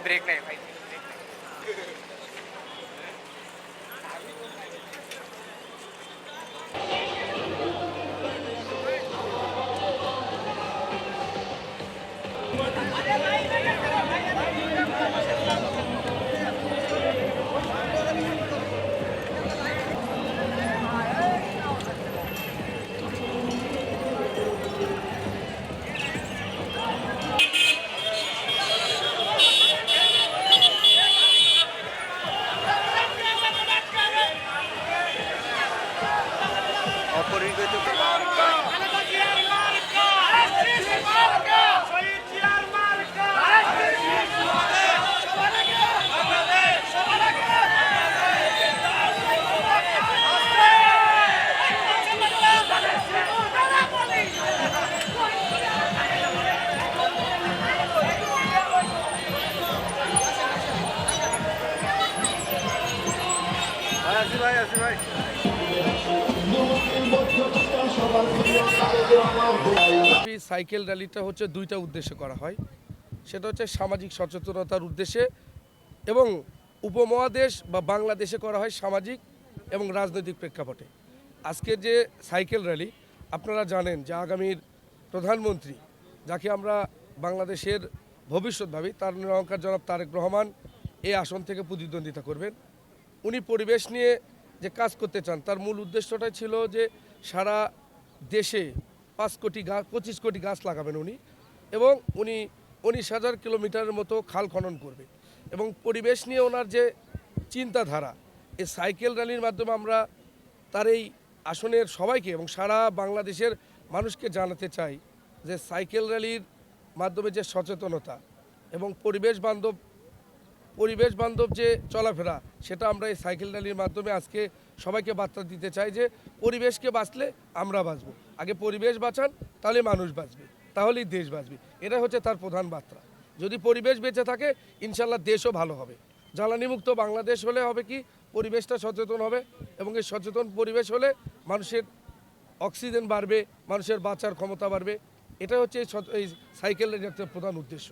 Break নেই ভাই। Cycle র্যালিটা হচ্ছে দুইটা উদ্দেশ্যে করা হয়। সেটা হচ্ছে সামাজিক সচেতনতার উদ্দেশ্যে এবং উপমহাদেশ বা বাংলাদেশে করা হয় সামাজিক এবং রাজনৈতিক প্রেক্ষাপটে। আজকের যে সাইকেল র্যালি, আপনারা জানেন যে আগামীর প্রধানমন্ত্রী, যাকে আমরা বাংলাদেশের ভবিষ্যৎ ভাবি, তার নিরঙ্কার জনাব তারেক রহমান এই আসন থেকে প্রতিদ্বন্দ্বিতা করবেন। উনি পরিবেশ নিয়ে যে কাজ করতে চান, তার মূল উদ্দেশ্যটাই ছিল যে সারা দেশে 25 কোটি গাছ লাগাবেন উনি, এবং উনি 19,000 কিলোমিটারের মতো খাল খনন করবে। এবং পরিবেশ নিয়ে ওনার যে চিন্তাধারা, এই সাইকেল র্যালির মাধ্যমে আমরা তার এই আসনের সবাইকে এবং সারা বাংলাদেশের মানুষকে জানাতে চাই যে সাইকেল র্যালির মাধ্যমে যে সচেতনতা এবং পরিবেশ বান্ধব যে চলাফেরা, সেটা আমরা এই সাইকেল র্যালির মাধ্যমে আজকে সবাইকে বার্তা দিতে চাই যে পরিবেশকে বাঁচলে আমরা বাঁচব। আগে পরিবেশ বাঁচান, তাহলে মানুষ বাঁচবে, তাহলেই দেশ বাঁচবে। এটা হচ্ছে তার প্রধান বার্তা। যদি পরিবেশ বেঁচে থাকে, ইনশাল্লাহ দেশও ভালো হবে। জ্বালানিমুক্ত বাংলাদেশ হলে হবে কি, পরিবেশটা সচেতন হবে, এবং এই সচেতন পরিবেশ হলে মানুষের অক্সিজেন বাড়বে, মানুষের বাঁচার ক্ষমতা বাড়বে। এটা হচ্ছে এই সাইকেলের একটা প্রধান উদ্দেশ্য।